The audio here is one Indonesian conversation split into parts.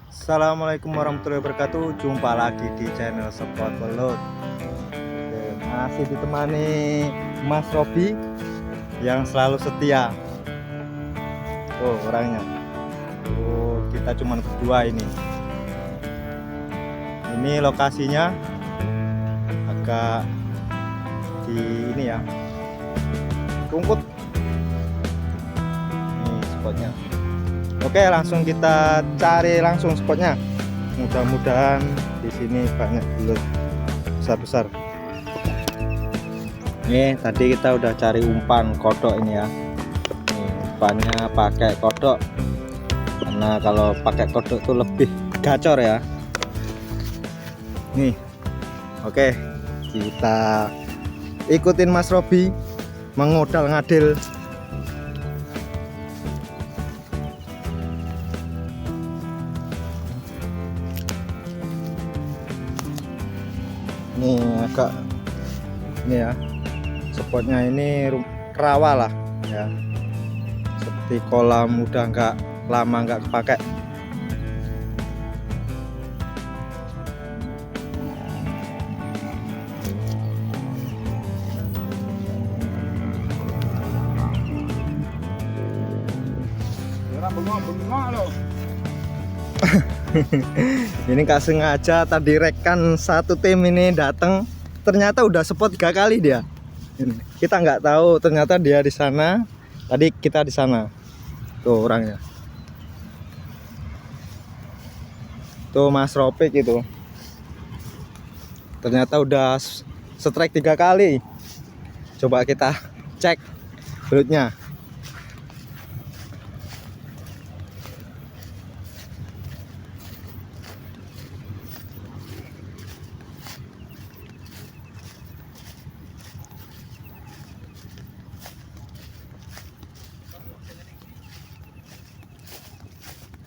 Assalamualaikum warahmatullahi wabarakatuh. Jumpa lagi di channel Spot Belut. Masih ditemani Mas Robi yang selalu setia. Tuh orangnya. Kita cuma berdua ini. Ini lokasinya agak di ini ya, rumput. Ini spotnya. Oke, langsung kita cari langsung spotnya. Mudah-mudahan di sini banyak belut besar-besar. Nih, tadi kita udah cari umpan kodok ini ya. Nih, umpannya pakai kodok. Karena kalau pakai kodok tuh lebih gacor ya. Nih. Oke, kita ikutin Mas Robi mengodal ngadil. Ini agak ini ya, spotnya ini rawa lah ya, seperti kolam udah nggak lama nggak kepakai. Ini gak sengaja tadi rekan satu tim ini datang, ternyata udah spot 3 kali dia. Kita nggak tahu, ternyata dia di sana, tadi kita di sana. Tuh orangnya. Tuh Mas Ropik itu. Ternyata udah strike 3 kali. Coba kita cek belutnya.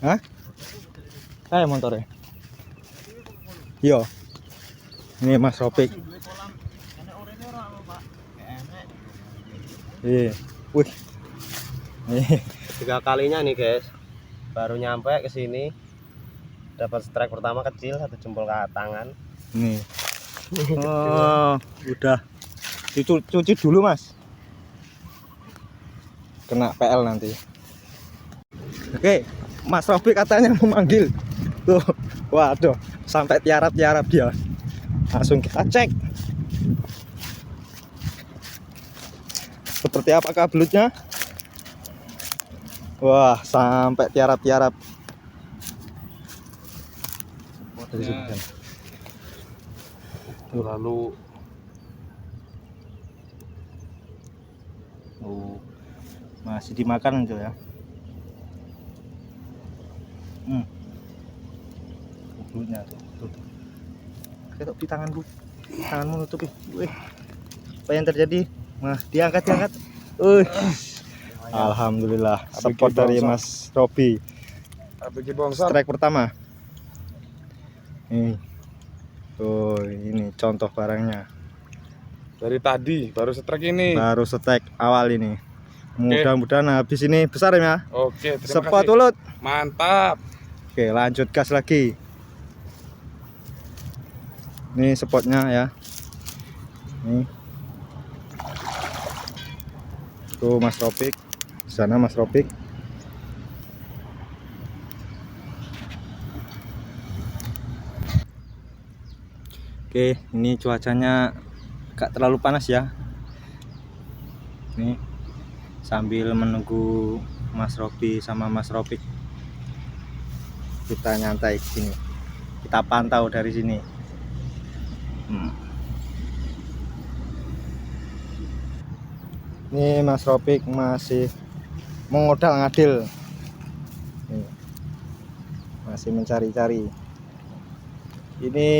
Hah? Kayak motornya. Yo. Ini Mas Ropik. Iya. Wih. Nih. 3 kalinya nih guys, baru nyampe ke sini dapat strike pertama kecil 1 jempol ke tangan. Nih. Oh, udah cuci dulu Mas. Kena PL nanti. Oke, Mas Robi katanya memanggil. Tuh, waduh, sampai tiarap-tiarap dia. Langsung kita cek. Seperti apakah belutnya? Wah, sampai tiarap-tiarap. Lalu Masih dimakan itu ya. Belutnya tuh. Ketok di tanganku. Tanganmu nutupi. Wih. Apa yang terjadi? Nah, diangkat. Alhamdulillah, spot dari Mas Robi. Strike pertama. Nih. Tuh, ini contoh barangnya. dari tadi baru strike ini. Baru strike awal ini. Mudah-mudahan habis ini besar ya. Oke, terima Spot kasih. ulut. Mantap. Oke, lanjut gas lagi. Ini spotnya ya. Nih. Tuh Mas Ropik. Di sana Mas Ropik. Oke, ini cuacanya gak terlalu panas ya. Nih, sambil menunggu Mas Robi sama Mas Ropik, kita nyantai di sini. Kita pantau dari sini. Ini Mas Ropik masih mengodal ngadil. Nih, masih mencari-cari. Ini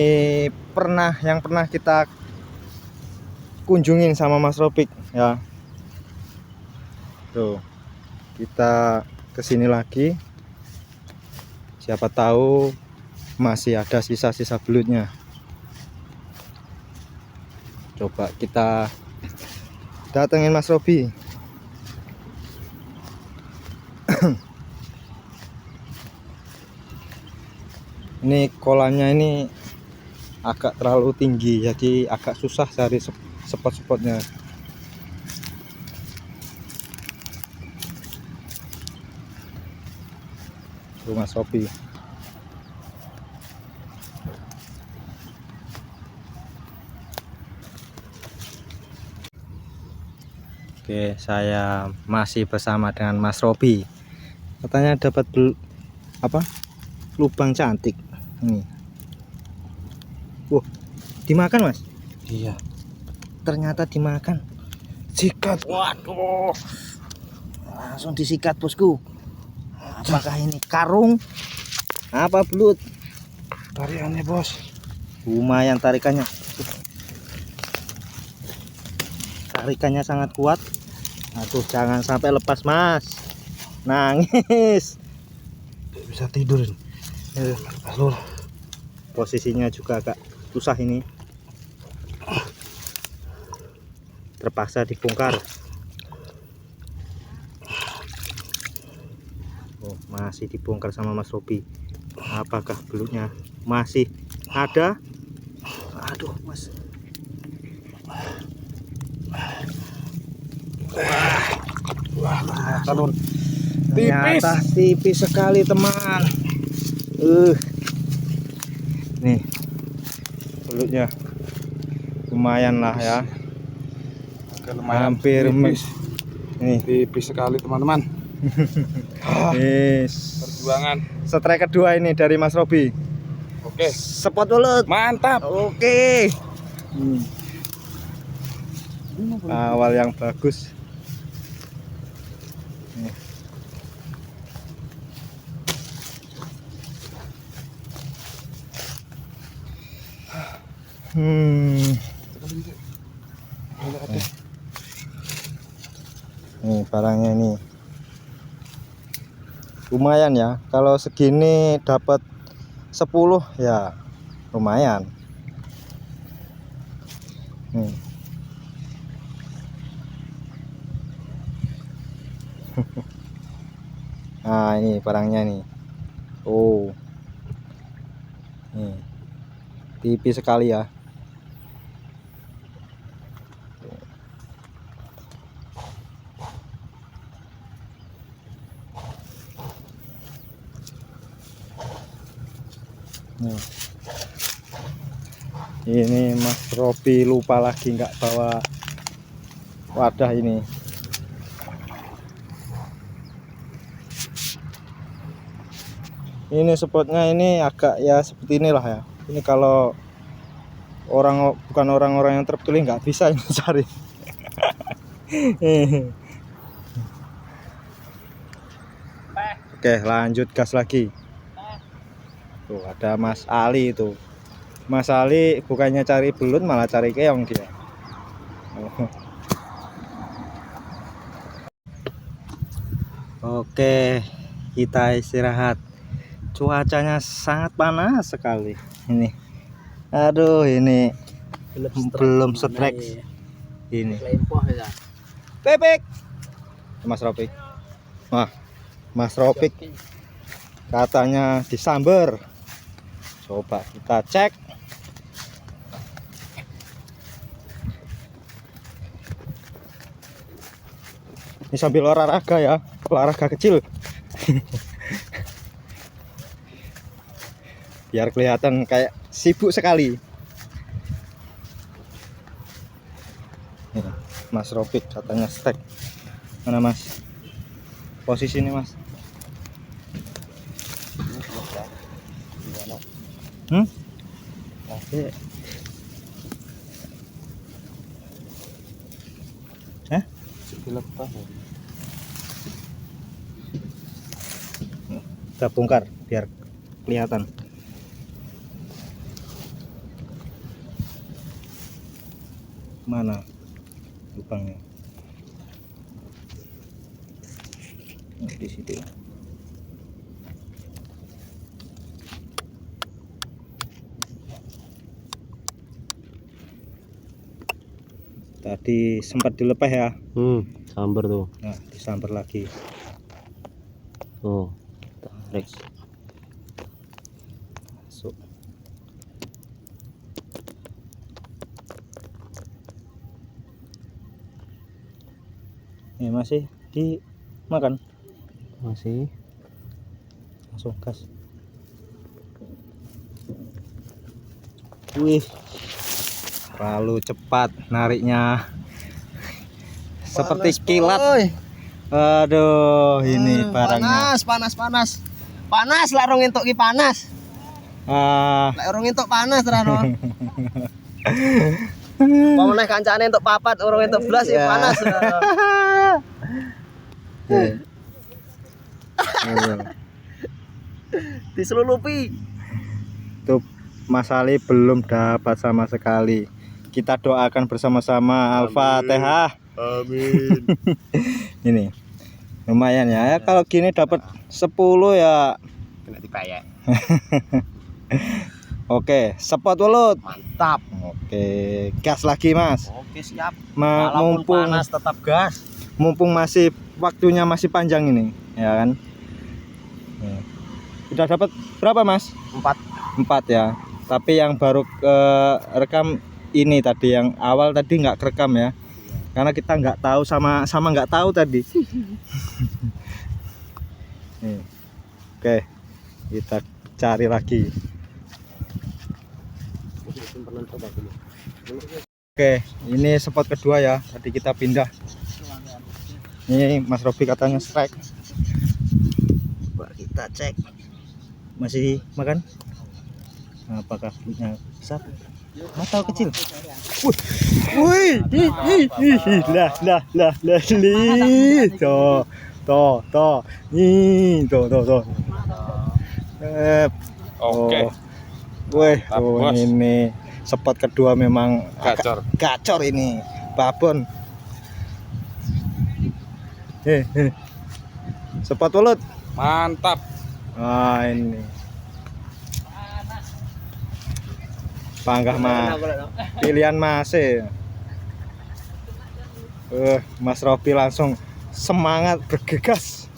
yang pernah kita kunjungin sama Mas Ropik ya. Tuh, kita kesini lagi. Siapa tahu masih ada sisa-sisa belutnya. Coba kita datengin Mas Robi. Ini kolamnya ini agak terlalu tinggi, jadi agak susah cari spot-spotnya. Rumah Sopi. Oke, saya masih bersama dengan Mas Robi. Katanya dapat lubang cantik. Ini. Wah, dimakan Mas? Iya. Ternyata dimakan. Sikat. Waduh, langsung disikat bosku. Apakah ini karung? Apa belut? Tariannya bos. Lumayan tarikannya. Tarikannya sangat kuat. Aduh, jangan sampai lepas Mas. Nangis. Tidak bisa tidur ini. Aduh. Posisinya juga agak susah ini. Terpaksa dibongkar. Oh, masih dibongkar sama Mas Robi. Apakah belutnya masih ada? Aduh, Mas. Wah, talon. Ternyata tipis sekali teman. Nih belutnya lumayan lah ya. Oke, lumayan Hampir tipis. Nih Tipis sekali teman-teman. yes. Perjuangan. Strike kedua ini dari Mas Robi. Oke. Spot belut. Mantap. Oke. Awal yang bagus. Nih. Nih barangnya ini lumayan ya, kalau segini dapat 10 ya lumayan. Nih. Nah ini barangnya nih. Oh nih tipis sekali ya. Nih. Ini Mas Robi lupa lagi nggak bawa wadah ini. Ini spotnya ini agak ya seperti inilah ya. Ini kalau bukan orang-orang yang terpilih nggak bisa ini cari. Oke, lanjut gas lagi. Tuh ada Mas Ali itu. Mas Ali bukannya cari belut malah cari keong dia. Oke, kita istirahat. Cuacanya sangat panas sekali ini. Aduh, ini belum strike ini. Pepek. Mas Ropik. Wah, Mas Ropik katanya disamber. Coba kita cek. Ini sambil olahraga ya, olahraga kecil. Biar kelihatan kayak sibuk sekali. Nih, Mas Ropik katanya stek. Mana Mas? Posisi ini Mas. Oke. Kita bongkar biar kelihatan. Mana lubangnya? Di situ. Tadi sempat dilepas ya. Sambar tuh. Nah, disambar lagi. Tuh. Tarik. masuk. Ini masih dimakan, Masih. langsung gas. Wih, terlalu cepat nariknya, seperti kilat. Aduh, ini barangnya. Panas lah rong entuk ki panas. Ah, Lek rong entuk panas terano. Mau meneh kancane entuk papat urung entuk blas ya panas. Diselulupi. Tuh, Mas Ali belum dapat sama sekali. Kita doakan bersama-sama. Al-Fatihah. Amin. Ini lumayan ya. Kalau gini dapat 10 ya. Kena dibayar. Oke, spot welut. Mantap. Oke, gas lagi Mas. Oke, siap. Mumpung Walaupun panas tetap gas. mumpung masih waktunya masih panjang ini, ya kan? Ya. Udah dapat berapa Mas? 4 ya. Tapi yang baru rekam ini tadi, yang awal tadi nggak kerekam ya. Karena kita nggak tahu sama nggak tahu tadi. Nih. Oke, kita cari lagi. Oke, ini spot kedua ya. Tadi kita pindah. Ini Mas Robi katanya strike. Coba kita cek. Masih makan? Apakah punya besar atau kecil? Wih, lah, li, toh, nih, toh. Oke. Wih, Bos. ini spot kedua memang Gacor. gacor ini, babon. Spot welut. Mantap. Ah, ini panggah mah pilihan Mas. Mas Robi langsung semangat bergegas.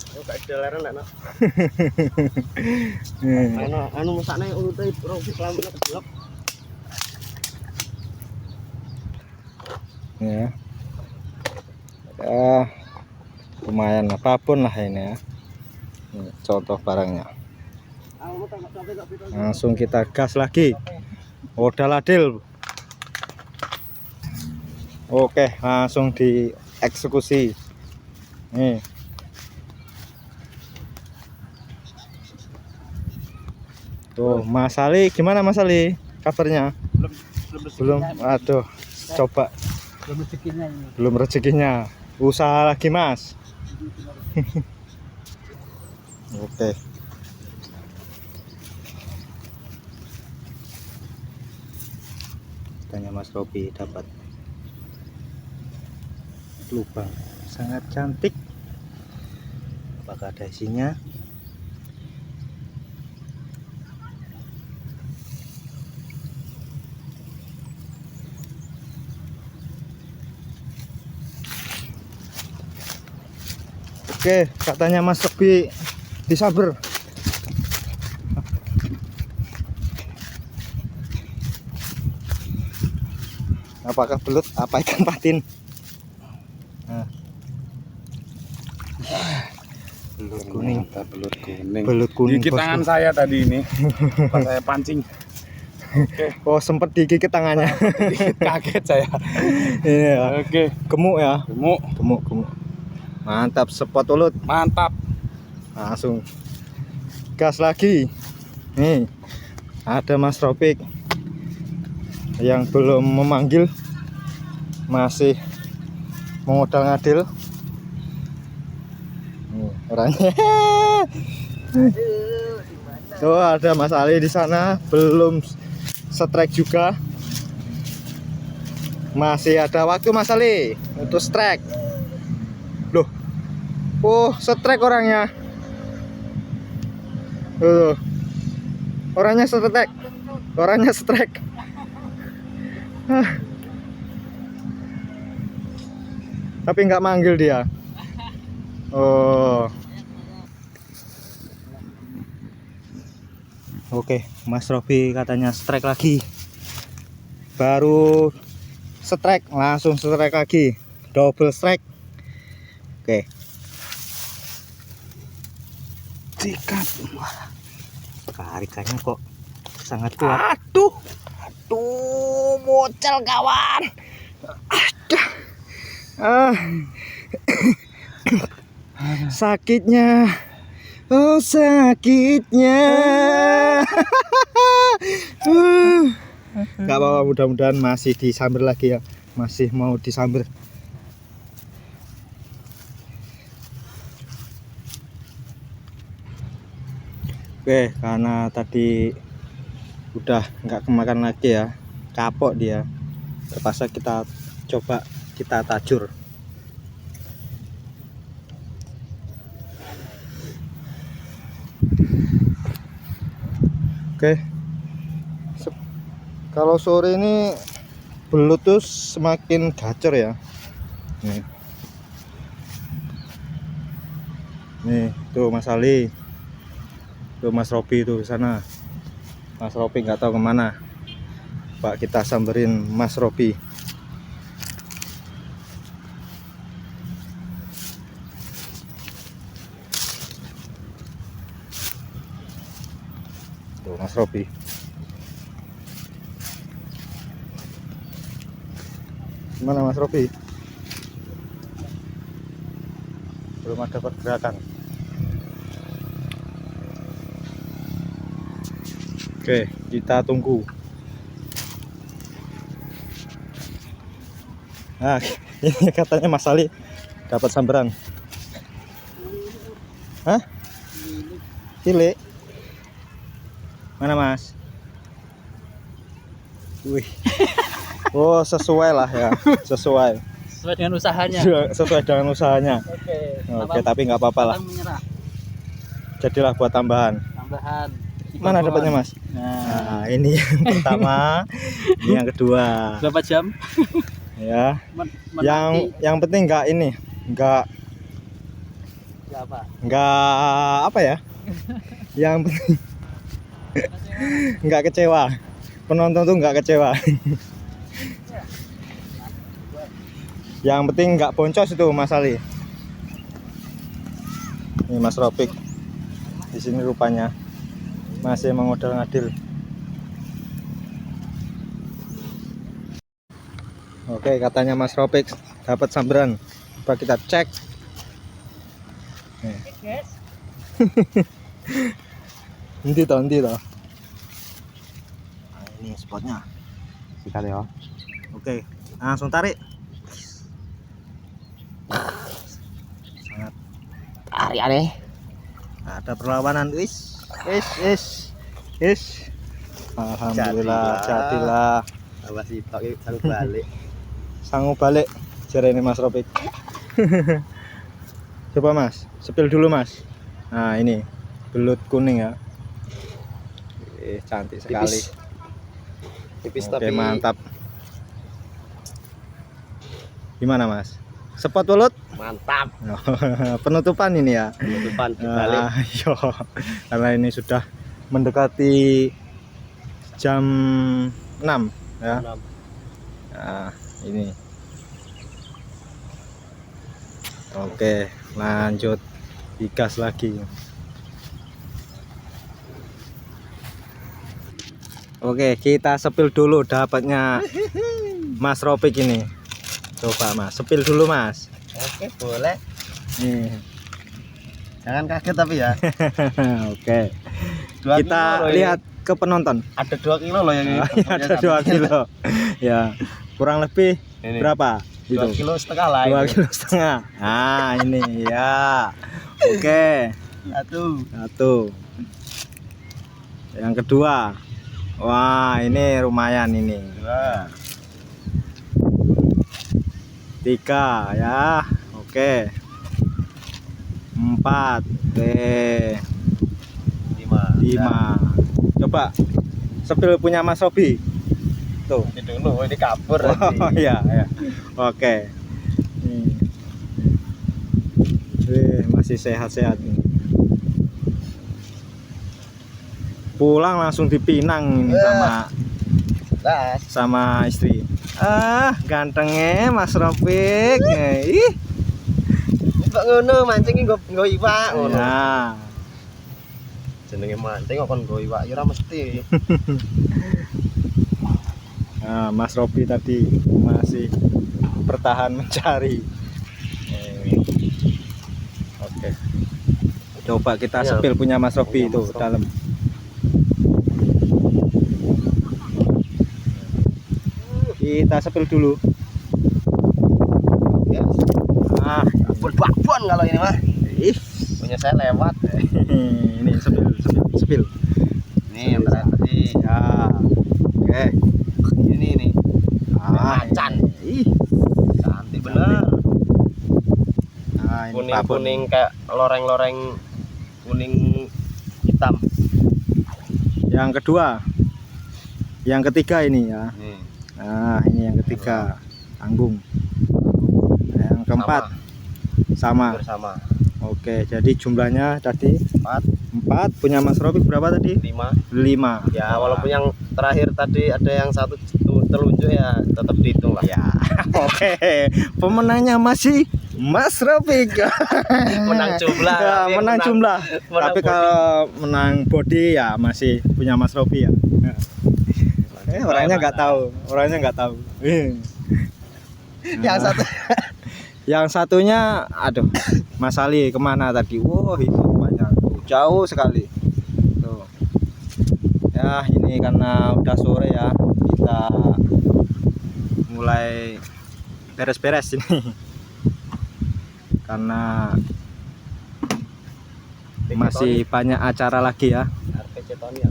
Anu mesakne urute rong kelamune kedelok. Ya. Lumayan apapun lah ini ya. Ini contoh barangnya. Langsung kita gas lagi. Modal adil. Oke, langsung dieksekusi. Nih. Tuh, Mas Ali, gimana Mas Ali? Kabarnya? Belum. Aduh, coba. Belum rezekinya. Usaha lagi, Mas. Oke. Tanya Mas Robi dapat lubang sangat cantik. Apakah ada isinya? Oke, katanya Mas Robi disaber. Apakah belut? Apa ikan patin? Nah. Belut kuning. Belut kuning. Belut kuning. Gigit tangan saya tadi ini. Pas saya pancing. Oke. Oh, sempet digigit tangannya. Kaget saya. Iya. Oke. Gemuk ya. Gemuk. Gemuk. Mantap, spot ulut. Mantap. Langsung gas lagi. Nih, ada Mas Robik yang belum memanggil, masih modal ngadil. Nih, orangnya. Tuh ada Mas Ali di sana, belum strike juga. Masih ada waktu Mas Ali untuk strike. Loh, oh strike orangnya. Orangnya strike. Tapi nggak manggil dia. Oh. Oke, Mas Robi katanya strike lagi. Baru strike, langsung strike lagi. Double strike. Oke. Sikat. Wah, tarikannya kok sangat kuat. Aduh, bocel kawan. Aduh. Sakitnya. Oh, sakitnya. Gak apa-apa, mudah-mudahan masih disamber lagi ya. Masih mau disamber. Oke, karena tadi udah nggak kemakan lagi ya, kapok dia, terpaksa kita coba kita tajur. Oke, kalau sore ini belut tuh semakin gacor ya. Nih tuh Mas Ali, tuh Mas Robi tuh di sana. Mas Robi nggak tahu kemana. Pak, kita samberin Mas Robi. Tuh Mas Robi. Gimana Mas Robi? Belum ada pergerakan. Oke, kita tunggu. Nah, ini katanya Mas Ali dapat samberan. Hah? Cilik. Mana Mas? Wih. Oh, sesuai lah ya, sesuai. Sesuai dengan usahanya. Sesuai dengan usahanya. Oke, tapi nggak apa-apa lah. Menyerah. Jadilah buat tambahan. Tambahan. Mana dapatnya Mas? Nah, ini yang pertama, ini yang kedua. Berapa jam? Ya. Yang penting nggak ini, nggak apa ya? Yang penting nggak kecewa. Penonton tuh nggak kecewa. Yang penting nggak boncos itu Mas Ali. Ini Mas Ropik. Di sini rupanya masih mengodal-ngadil. Oke, katanya Mas Ropik dapat samberan. Coba kita cek. Nanti toh. Nah, ini spotnya. Sikat ya. Oke, langsung tarik. Sangat Tarik aneh. ada perlawanan. Is. Alhamdulillah, jadilah. Apa sih pakai sanggup balik. Sanggup balik. Jare ini Mas Ropik. Coba Mas, sepil dulu Mas. Nah, ini belut kuning ya. Cantik sekali. Tipis Oke, tapi mantap. Gimana Mas? Sepot belut? mantap. Penutupan ini ya. Penutupan dibalik. Ayo, karena ini sudah mendekati jam 6 ya. Nah, ini. Oke, lanjut digas lagi. Oke, kita sepil dulu dapatnya Mas Ropik ini. Coba Mas, sepil dulu Mas. Oke, boleh. Nih. Jangan kaget tapi ya. Oke. 2 Kita kilo loh lihat ke penonton. Ada 2 kilo loh yang ini. Ada 2 kilo. Ya, kurang lebih Ini. berapa? 2,5 kilo lah. 2,5 kilo. Nah, ini ya. Oke. Satu. Yang kedua. Wah, ini lumayan ini. 3 ya. Oke. 4. 5. Coba sepil punya Mas Robi. Tuh. Ini dulu, ini kabur. Oh iya. Oke. Masih sehat-sehat nih. pulang langsung dipinang ini sama istri. Gantengnya Mas Rofik. Ih, kok ngono mancing nggo iwak ngono. nah, Jenenge mancing kok kon nggo iwak ya ora mesti. nah, Mas Robi tadi masih bertahan mencari. Oke, coba kita Ya. sepil punya Mas Robi Punya itu Mas Robi. dalam. Kita sepil dulu. Ya, babon kalau ini mah. Ih, Punya saya lewat. ini sepil. Nih yang tadi. Ya, oke. Ini nih. Macan. Ih, Cantik bener. nah, ini babon. Kuning kayak loreng-loreng kuning hitam. Yang kedua, yang ketiga ini ya. Nih. Nah, ini yang ketiga, tanggung. Yang keempat, sama. Bersama. Oke, jadi jumlahnya tadi 4. Punya Mas Robi berapa tadi? 5. 5. Ya walaupun yang terakhir tadi ada yang satu telunjuk ya tetap dihitung lah. Ya, oke. Pemenangnya masih Mas Robi. Menang jumlah. Ya, menang jumlah. menang Tapi body. kalau menang body ya masih punya Mas Robi ya. Orangnya nggak tahu. Yang satu Yang satunya, aduh, Mas Ali kemana tadi? Wow, itu banyak, jauh sekali. Tuh. Ya, ini karena udah sore ya, kita mulai beres-beres ini. Karena masih banyak acara lagi ya. RPC Tony ya.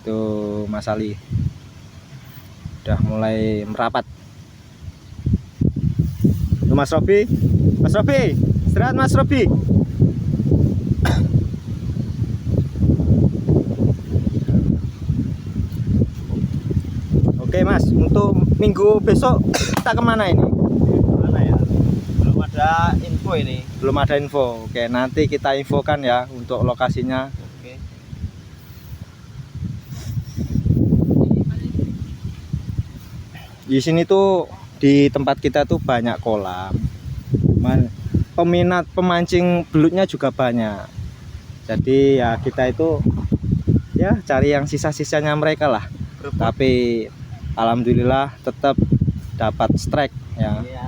Tuh Mas Ali udah mulai merapat. Tuh Mas Robi, istirahat Mas Robi. Oke Mas, untuk minggu besok kita kemana ini? Mana ya? Belum ada info ini. Belum ada info. Oke, nanti kita infokan ya untuk lokasinya. Oke. Di sini tuh di tempat kita tuh banyak kolam. Peminat pemancing belutnya juga banyak. Jadi ya kita itu ya cari yang sisa-sisanya mereka lah. Tapi alhamdulillah tetap dapat strike ya. Iya.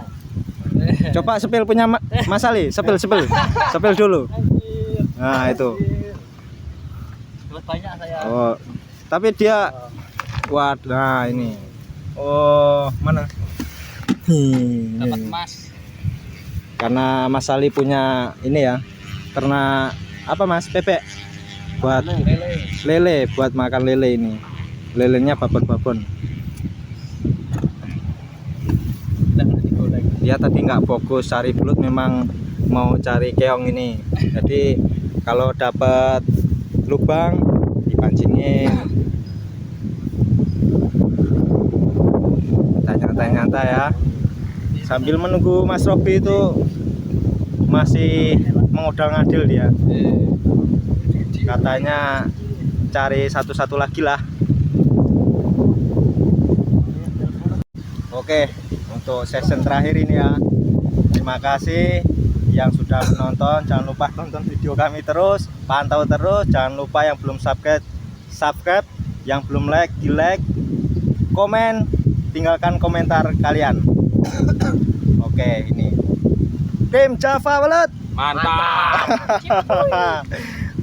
Coba sepil punya Mas Ali, sepil dulu. Nah, itu. Banyak saya. Oh, tapi dia nah ini. Oh, mana? Dapat emas. Karena Mas Ali punya ini ya. Karena apa Mas? Bebek buat lele, buat makan lele ini. Lelenya babon-babon. Dia tadi nggak fokus cari belut, memang mau cari keong ini. Jadi kalau dapat lubang dipancingin. Nyantai-nyantai ya. Sambil menunggu Mas Robi itu masih mengodang-ngadil dia. Katanya cari satu-satu lagi lah. Oke, untuk session terakhir ini ya. Terima kasih yang sudah menonton. Jangan lupa tonton video kami terus, pantau terus. Jangan lupa yang belum subscribe, yang belum like, di like, komen, tinggalkan komentar kalian. Oke, ini tim Java Welut. Mantap.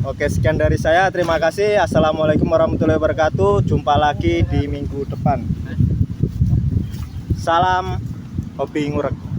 Oke, sekian dari saya. Terima kasih. Assalamualaikum warahmatullahi wabarakatuh. Jumpa lagi di minggu depan. Salam hobi ngurek.